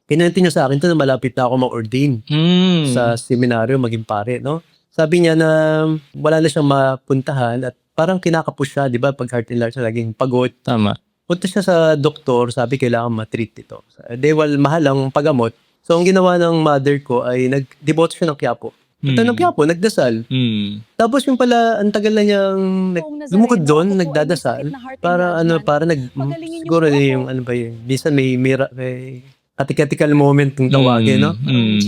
Kinuwento niya sa akin 'to na malapit na ako ma-ordain sa seminaryo maging pare, no? Sabi niya na wala na siyang mapuntahan at parang kinakapos siya, 'di ba, 'pag heart enlargement siya laging pagod. Tama. Punta siya sa doktor, sabi kailangan ma-treat ito. Mahal ang paggamot. So, ang ginawa ng mother ko ay nag-devote siya ng Quiapo. Punta ng Quiapo, nagdasal. Tapos yung pala, ang tagal na niyang lumukod doon, nagdadasal. Para siguro yung ano ba yun, minsan may katikatical moment yung tawagin, no?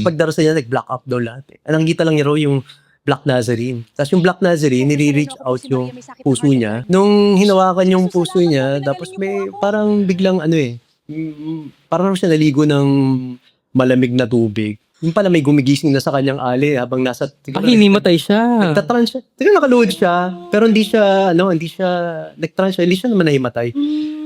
Pagdarasal niya, nag-block up daw lahat. Anong kita lang niya raw yung Black Nazarene. Tapos yung Black Nazarene, nire-reach out yung puso niya. Nung hinawakan yung puso niya, tapos may parang biglang parang siya naligo ng malamig na tubig. Yung pala may gumigising na sa kanyang ali habang nasa... hinimatay siya. Nagtatrans siya. Tignan, nakaluhod siya. Pero hindi siya nag-trans siya. Hindi siya naman nahimatay.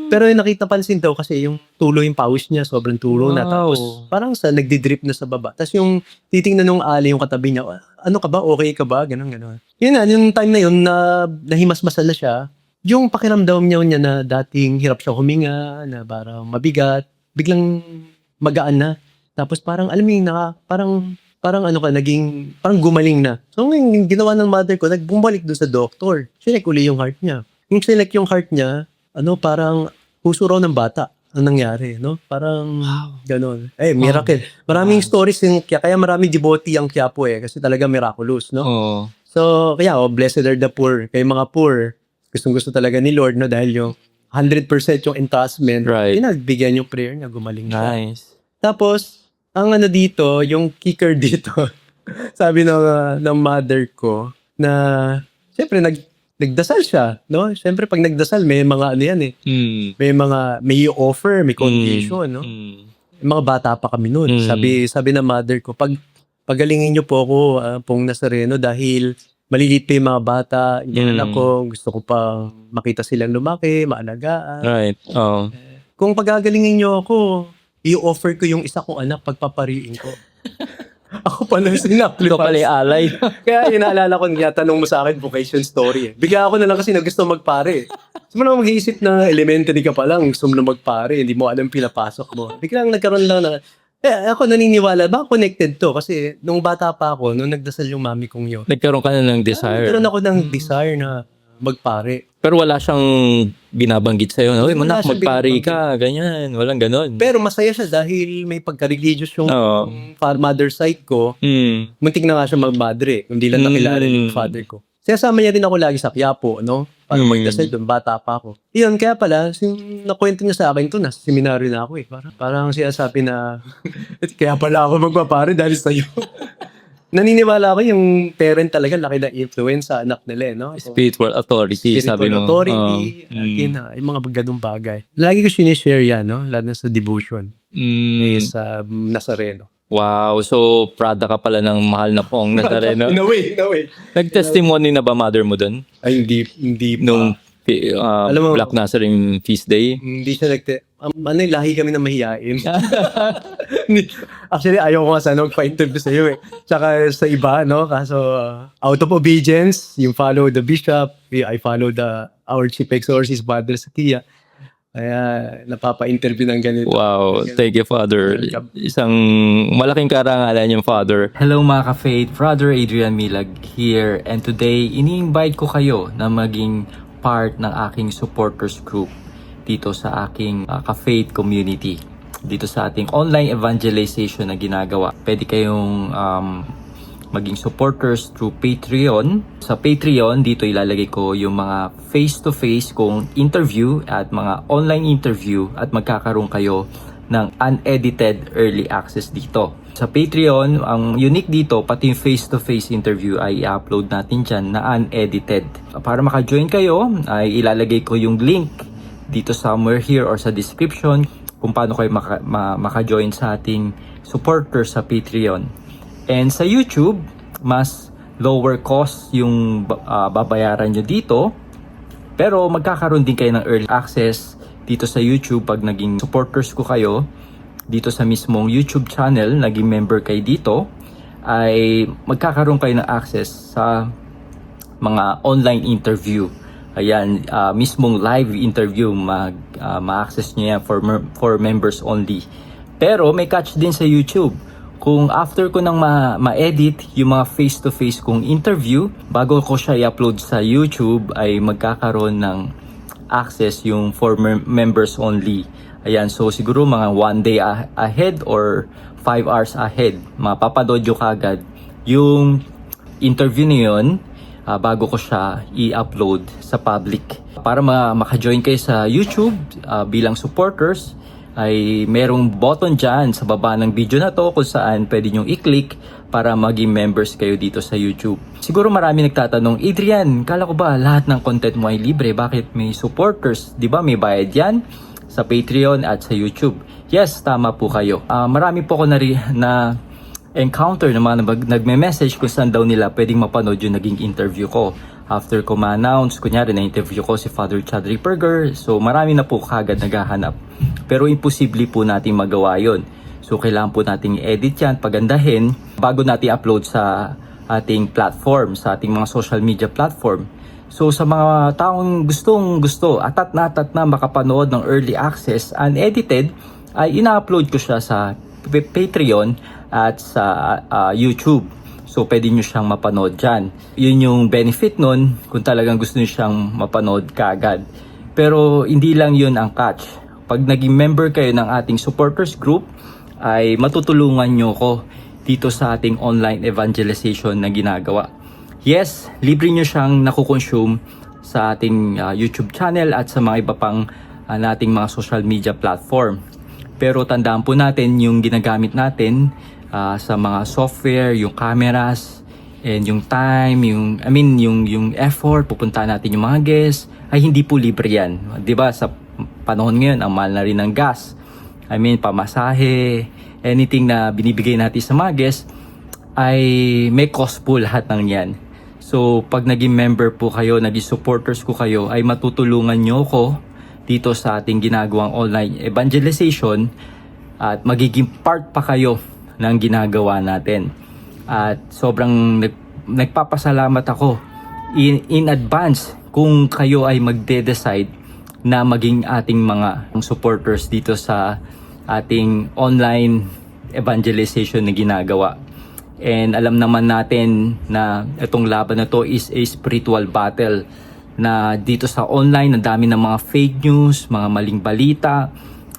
Pero yung nakita pansin daw kasi yung tulo yung pawis niya, sobrang tulo na. Tapos parang nagdi-drip na sa baba. Tapos yung titingnan nung ali yung katabi niya, ano ka ba? Okay ka ba? Ganon. Yun na, yung time na yun na nahimasmasal na siya, yung pakiramdam niya na dating hirap siya huminga, na parang mabigat, biglang magaan na. Tapos parang, alam mo yung parang gumaling na. So, yung ginawa ng mother ko, nagbumalik doon sa doktor. Sinek uli yung heart niya. Yung select yung heart niya, parang puso raw ng bata ang nangyari, no? Parang ganon. Miracle. Maraming stories kaya maraming devotee ang Quiapo kasi talaga miraculous, no? So, kaya blessed are the poor. Kaya mga poor, gustong-gusto talaga ni Lord, no? Dahil yung 100% yung entrustment, pinagbigyan yung prayer niya, gumaling siya. Nice. Tapos, ang dito, yung kicker dito, sabi ng mother ko, na, siyempre, nagdasal siya, no? Siyempre, pag nagdasal, may mga may offer, may condition, no? Yung mga bata pa kami noon. Sabi ng mother ko, pagalingin niyo po ako, pong Nazareno, dahil malilit pa yung mga bata, yung anak ko, gusto ko pa makita silang lumaki, maalagaan. Right. Kung pagagalingin niyo ako, i-offer ko yung isa kong anak, pagpapariin ko. Ako pa lang sinaklipas. Ito pala yung alay. Kaya inaalala ko niya, tanong mo sa akin, vocation story. Bigla ako na lang kasi na gusto magpare. Gusto mo na mag-iisip na elementary ka pa lang, gusto mo na magpare, hindi mo alam pinapasok mo. Biglang nagkaroon lang na, ako naniniwala, baka connected to. Kasi nung bata pa ako, nung nagdasal yung mami kong yun. Nagkaroon ka na ng desire. Nagkaroon ako ng desire na magpare. Pero wala siyang binabanggit sa'yo. Uy, manak, magpari ka, ganyan. Walang ganon. Pero masaya siya dahil may pagka-religious yung mother side ko. Muntik na nga siya mag-madre. Hindi lang nakilala yung father ko. Sinasama niya rin ako lagi sa Quiapo, no? Para magdasal doon, bata pa ako. Iyon, kaya pala, nakwento niya sa akin to, nasa seminaryo na ako Parang sinasabi na, kaya pala ako magpapare dahil sa'yo. Naniniwala ako yung parent talaga laki na influence sa anak nila, no? Spiritual authority, sabi mo. Authority, yung mga ganung bagay. Lagi ko sinishare yan, no? Lalo na sa devotion. Sa Nazareno. Wow, so Prada ka pala ng mahal na pong Nazareno. In a way. Nag-testimony na ba mother mo dun? Ay, hindi pa. Nung Alam mo, Black Nazarene Feast Day? Hindi siya lahi kami na mahihain. Actually, ayaw ko nga sana magpa-interview sa iyo Tsaka sa iba, no? Kaso, out of obedience, yung follow the bishop, I follow our chief exorcist, Father Sakia. Kaya, napapa-interview ng ganito. Wow, thank you, Father. Isang malaking karangalan yung Father. Hello mga ka-faith, Father Adrian Milag here. And today, ini-invite ko kayo na maging part ng aking supporters group dito sa aking ka-faith community, dito sa ating online evangelization na ginagawa. Pwede kayong maging supporters through Patreon. Sa Patreon, dito ilalagay ko yung mga face-to-face kong interview at mga online interview at magkakaroon kayo ng unedited early access dito. Sa Patreon, ang unique dito, pati yung face-to-face interview ay i-upload natin dyan na unedited. Para maka-join kayo, ay ilalagay ko yung link dito somewhere here or sa description kung paano kayo maka-join sa ating supporter sa Patreon. And sa YouTube, mas lower cost yung babayaran nyo dito, pero magkakaroon din kayo ng early access dito sa YouTube pag naging supporters ko kayo dito sa mismong YouTube channel, naging member kayo dito, ay magkakaroon kayo ng access sa mga online interview. Ayan, mismong live interview, ma-access nyo yan for members only. Pero may catch din sa YouTube. Kung after ko nang ma-edit yung mga face-to-face kong interview, bago ko siya i-upload sa YouTube, ay magkakaroon ng access yung for members only. Ayan, so siguro mga 1 day ahead or 5 hours ahead, mapapanood nyo kagad yung interview na yun bago ko siya i-upload sa public. Para maka-join kayo sa YouTube bilang supporters, ay merong button dyan sa baba ng video na to kung saan pwede nyo i-click para maging members kayo dito sa YouTube. Siguro marami nagtatanong, Adrian, kala ko ba lahat ng content mo ay libre? Bakit may supporters? Di ba may bayad yan sa Patreon at sa YouTube? Yes, tama po kayo. Marami po ako na encounter na mga nagme-message kung saan daw nila pwedeng mapanood yung naging interview ko. After ko ma-announce, kunyari na-interview ko si Father Chad Ripperger, so marami na po kagad naghahanap. Pero imposible po natin magawa yon. So kailangan po nating i-edit yan, pagandahin, bago natin upload sa ating platform, sa ating mga social media platform. So sa mga taong gustong-gusto, atat na makapanood ng early access unedited, ay ina-upload ko siya sa Patreon at sa YouTube. So, pwede nyo siyang mapanood dyan. Yun yung benefit nun kung talagang gusto nyo siyang mapanood kaagad. Pero, hindi lang yun ang catch. Pag naging member kayo ng ating supporters group, ay matutulungan nyo ko dito sa ating online evangelization na ginagawa. Yes, libre nyo siyang nakukonsume sa ating YouTube channel at sa mga iba pang nating mga social media platform. Pero, tandaan po natin yung ginagamit natin sa mga software, yung cameras, and yung time, yung effort, pupunta natin yung mga guests, ay hindi po libre yan. 'Di ba sa panahon ngayon, ang mahal na rin ng gas. Pamasahe, anything na binibigay natin sa mga guests, ay may cost po lahat ng yan. So, pag naging member po kayo, naging supporters ko kayo, ay matutulungan nyo ko dito sa ating ginagawang online evangelization at magiging part pa kayo ng ginagawa natin. At sobrang nagpapasalamat ako in advance kung kayo ay magde-decide na maging ating mga supporters dito sa ating online evangelization na ginagawa. And alam naman natin na itong laban na to is a spiritual battle, na dito sa online ang dami ng mga fake news, mga maling balita,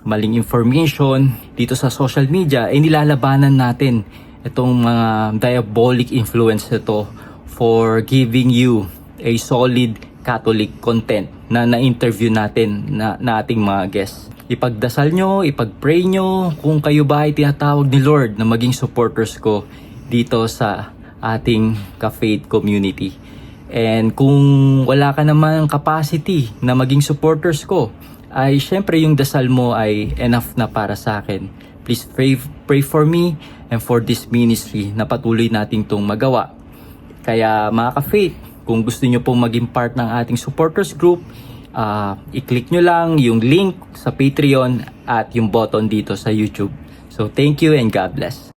maling information dito sa social media, ay nilalabanan natin itong mga diabolic influence nito for giving you a solid Catholic content na na-interview natin na ating mga guests. Ipagdasal nyo, ipag-pray nyo kung kayo ba ay tinatawag ni Lord na maging supporters ko dito sa ating ka-faith community. And kung wala ka naman capacity na maging supporters ko, ay syempre yung dasal mo ay enough na para sa akin. Please pray for me and for this ministry na patuloy nating itong magawa. Kaya mga ka-faith, kung gusto nyo pong maging part ng ating supporters group, i-click nyo lang yung link sa Patreon at yung button dito sa YouTube. So thank you and God bless.